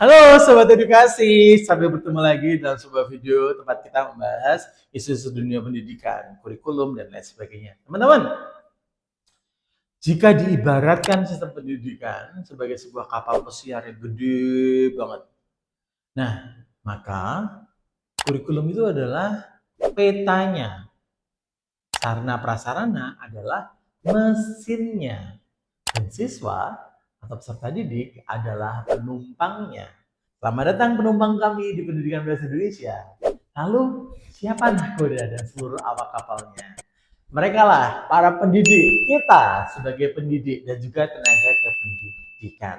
Halo Sobat Edukasi, sampai bertemu lagi dalam sebuah video tempat kita membahas isu-isu dunia pendidikan, kurikulum, dan lain sebagainya. Teman-teman, jika diibaratkan sistem pendidikan sebagai sebuah kapal pesiar yang gede banget, nah maka kurikulum itu adalah petanya, sarana prasarana adalah mesinnya, dan siswa atau peserta didik adalah penumpangnya. Selamat datang penumpang kami di Pendidikan Bahasa Indonesia. Lalu, siapa nahkoda dan seluruh awak kapalnya? Mereka lah para pendidik, kita sebagai pendidik dan juga tenaga kependidikan.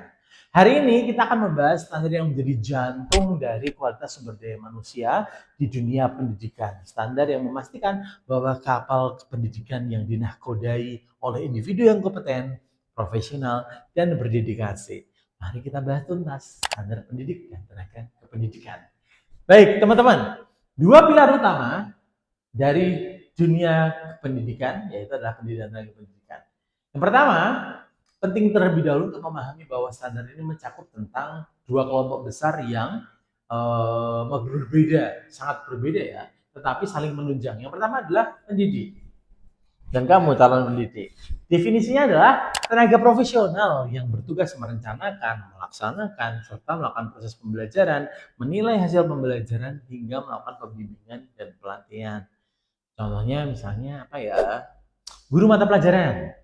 Hari ini kita akan membahas standar yang menjadi jantung dari kualitas sumber daya manusia di dunia pendidikan. Standar yang memastikan bahwa kapal pendidikan yang dinahkodai oleh individu yang kompeten, profesional, dan berdedikasi. Mari kita bahas tuntas standar pendidik dan tenaga kependidikan. Baik, teman-teman. Dua pilar utama dari dunia pendidikan yaitu adalah pendidikan dan tenaga pendidikan. Yang pertama, penting terlebih dahulu untuk memahami bahwa standar ini mencakup tentang dua kelompok besar yang berbeda, sangat berbeda ya, tetapi saling menunjang. Yang pertama adalah pendidik dan kamu calon pendidik. Definisinya adalah tenaga profesional yang bertugas merencanakan, melaksanakan, serta melakukan proses pembelajaran, menilai hasil pembelajaran, hingga melakukan pembimbingan dan pelatihan. Contohnya misalnya apa ya? Guru mata pelajaran,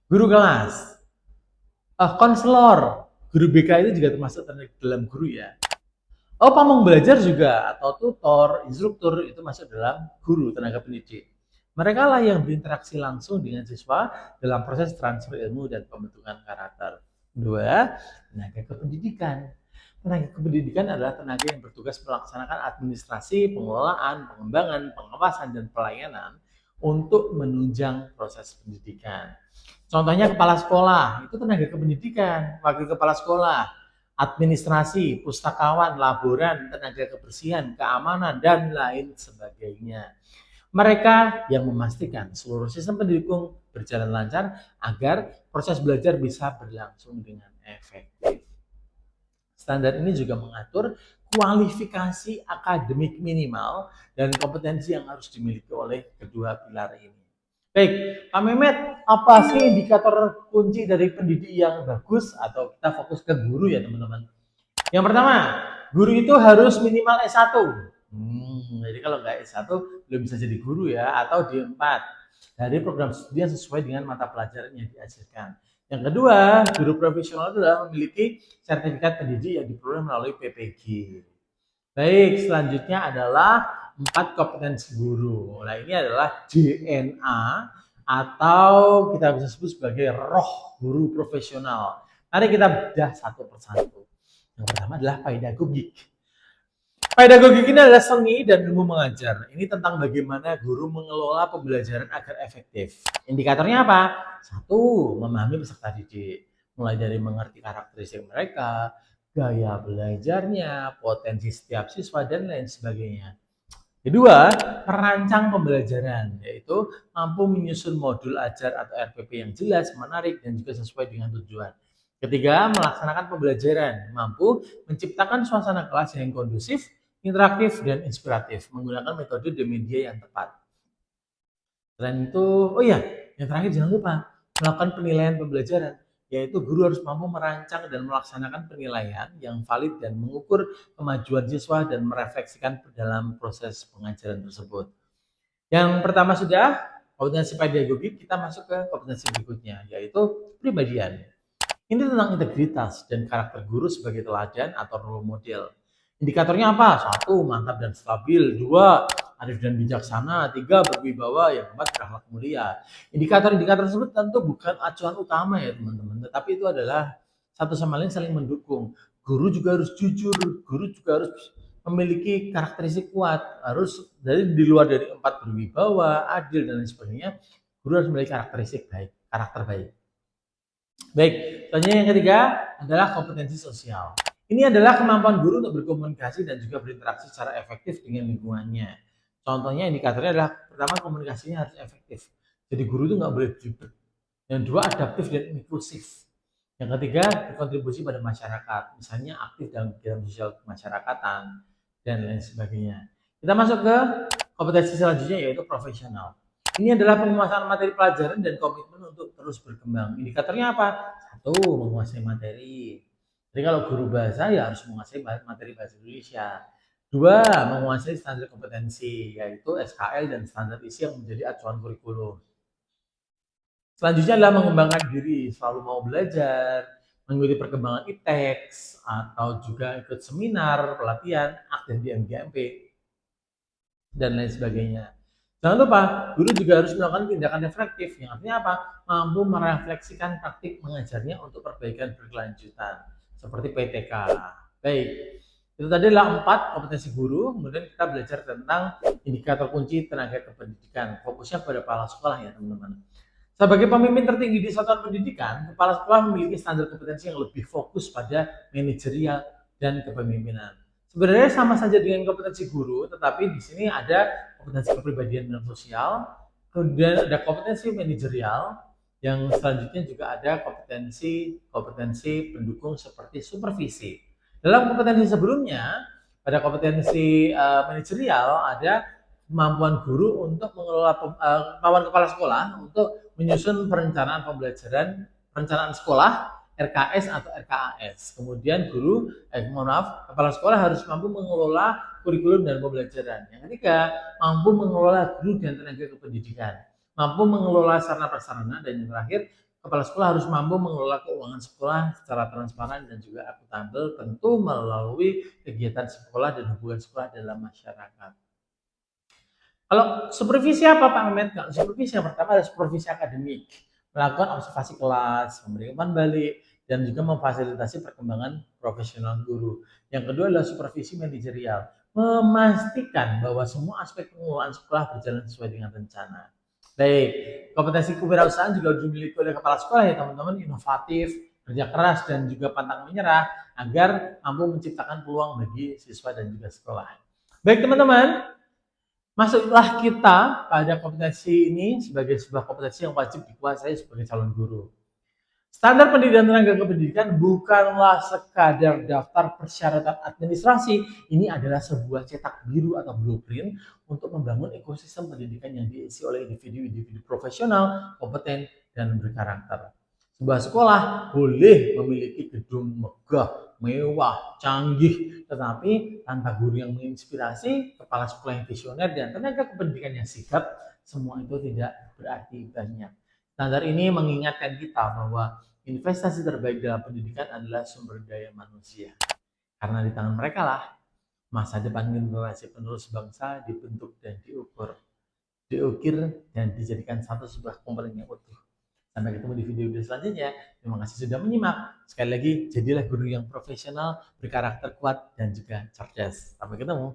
guru kelas, konselor, guru BK itu juga termasuk dalam guru ya. Oh, pamong belajar juga atau tutor, instruktur itu masuk dalam guru tenaga pendidik. Mereka lah yang berinteraksi langsung dengan siswa dalam proses transfer ilmu dan pembentukan karakter. Dua, tenaga kependidikan. Tenaga kependidikan adalah tenaga yang bertugas melaksanakan administrasi, pengelolaan, pengembangan, pengawasan, dan pelayanan untuk menunjang proses pendidikan. Contohnya kepala sekolah, itu tenaga kependidikan, wakil kepala sekolah, administrasi, pustakawan, laboran, tenaga kebersihan, keamanan, dan lain sebagainya. Mereka yang memastikan seluruh sistem pendidikan berjalan lancar agar proses belajar bisa berlangsung dengan efektif. Standar ini juga mengatur kualifikasi akademik minimal dan kompetensi yang harus dimiliki oleh kedua pilar ini. Baik, Pak Mehmet, apa sih indikator kunci dari pendidik yang bagus? Atau kita fokus ke guru ya teman-teman. Yang pertama, guru itu harus minimal S1. Jadi kalau nggak S1 belum bisa jadi guru ya, atau D4 dari program studi yang sesuai dengan mata pelajaran yang diajarkan. Yang kedua, guru profesional adalah memiliki sertifikat pendidik yang diperoleh melalui PPG. Baik, selanjutnya adalah 4 kompetensi guru. Nah, ini adalah DNA atau kita bisa sebut sebagai roh guru profesional. Mari kita bedah satu persatu. Yang pertama adalah pedagogik. Pedagogik ini adalah seni dan ilmu mengajar. Ini tentang bagaimana guru mengelola pembelajaran agar efektif. Indikatornya apa? Satu, memahami peserta didik. Mulai dari mengerti karakteristik mereka, gaya belajarnya, potensi setiap siswa, dan lain sebagainya. Kedua, merancang pembelajaran, yaitu mampu menyusun modul ajar atau RPP yang jelas, menarik, dan juga sesuai dengan tujuan. Ketiga, melaksanakan pembelajaran, mampu menciptakan suasana kelas yang kondusif, interaktif, dan inspiratif, menggunakan metode dan media yang tepat. Selain itu, oh iya, yang terakhir jangan lupa, melakukan penilaian pembelajaran, yaitu guru harus mampu merancang dan melaksanakan penilaian yang valid dan mengukur kemajuan siswa dan merefleksikan dalam proses pengajaran tersebut. Yang pertama sudah, kompetensi pedagogik, kita masuk ke kompetensi berikutnya, yaitu kepribadian. Ini tentang integritas dan karakter guru sebagai teladan atau role model. Indikatornya apa? Satu, mantap dan stabil. Dua, arif dan bijaksana. Tiga, berwibawa. Yang keempat, berakhlak mulia. Indikator-indikator tersebut tentu bukan acuan utama ya teman-teman, tetapi itu adalah satu sama lain saling mendukung. Guru juga harus jujur, guru juga harus memiliki karakteristik kuat, harus dari di luar dari empat, berwibawa, adil, dan lain sebagainya. Guru harus memiliki karakteristik baik, karakter baik. Baik, selanjutnya yang ketiga adalah kompetensi sosial. Ini adalah kemampuan guru untuk berkomunikasi dan juga berinteraksi secara efektif dengan lingkungannya. Contohnya indikatornya adalah pertama, komunikasinya harus efektif. Jadi guru itu nggak boleh ribet. Yang dua, adaptif dan inklusif. Yang ketiga, berkontribusi pada masyarakat, misalnya aktif dalam kegiatan sosial kemasyarakatan dan lain sebagainya. Kita masuk ke kompetensi selanjutnya yaitu profesional. Ini adalah penguasaan materi pelajaran dan komitmen untuk terus berkembang. Indikatornya apa? Satu, menguasai materi. Jadi kalau guru bahasa ya harus menguasai materi bahasa Indonesia. Dua, menguasai standar kompetensi, yaitu SKL dan standar isi yang menjadi acuan kurikulum. Selanjutnya adalah mengembangkan diri, selalu mau belajar, mengikuti perkembangan ITEX, atau juga ikut seminar, pelatihan, aktif di MGMP, dan lain sebagainya. Jangan lupa, guru juga harus melakukan tindakan reflektif, yang artinya apa? Mampu merefleksikan praktik mengajarnya untuk perbaikan berkelanjutan, seperti PTK. Baik, itu tadi adalah 4 kompetensi guru, kemudian kita belajar tentang indikator kunci tenaga kependidikan. Fokusnya pada kepala sekolah ya teman-teman. Sebagai pemimpin tertinggi di satuan pendidikan, kepala sekolah memiliki standar kompetensi yang lebih fokus pada manajerial dan kepemimpinan. Sebenarnya sama saja dengan kompetensi guru, tetapi di sini ada kompetensi kepribadian dan sosial, kemudian ada kompetensi manajerial, yang selanjutnya juga ada kompetensi pendukung seperti supervisi. Dalam kompetensi sebelumnya, pada kompetensi manajerial ada kemampuan guru untuk mengelola kemampuan kepala sekolah untuk menyusun perencanaan pembelajaran, perencanaan sekolah, RKS atau RKAS. Kemudian kepala sekolah harus mampu mengelola kurikulum dan pembelajaran. Yang ketiga, mampu mengelola guru dan tenaga kependidikan, mampu mengelola sarana prasarana, dan yang terakhir, kepala sekolah harus mampu mengelola keuangan sekolah secara transparan dan juga akuntabel, tentu melalui kegiatan sekolah dan hubungan sekolah dalam masyarakat. Kalau supervisi apa Pak Ahmed? Kalau supervisi yang pertama adalah supervisi akademik, melakukan observasi kelas, memberikan balik, dan juga memfasilitasi perkembangan profesional guru. Yang kedua adalah supervisi manajerial, memastikan bahwa semua aspek pengelolaan sekolah berjalan sesuai dengan rencana. Baik, kompetensi kewirausahaan juga dimiliki oleh kepala sekolah ya teman-teman, inovatif, kerja keras, dan juga pantang menyerah agar mampu menciptakan peluang bagi siswa dan juga sekolah. Baik teman-teman, masuklah kita pada kompetensi ini sebagai sebuah kompetensi yang wajib dikuasai sebagai calon guru. Standar pendidikan tenaga kependidikan bukanlah sekadar daftar persyaratan administrasi. Ini adalah sebuah cetak biru atau blueprint untuk membangun ekosistem pendidikan yang diisi oleh individu-individu profesional, kompeten, dan berkarakter. Sebuah sekolah boleh memiliki gedung megah, mewah, canggih, tetapi tanpa guru yang menginspirasi, kepala sekolah yang visioner, dan tenaga kependidikan yang sigap, semua itu tidak berarti banyak. Standar ini mengingatkan kita bahwa investasi terbaik dalam pendidikan adalah sumber daya manusia. Karena di tangan mereka lah masa depan generasi penerus bangsa dibentuk dan diukir dan dijadikan satu sebuah komponen yang utuh. Sampai ketemu di video-video selanjutnya. Terima kasih sudah menyimak. Sekali lagi, jadilah guru yang profesional, berkarakter kuat, dan juga cerdas. Sampai ketemu.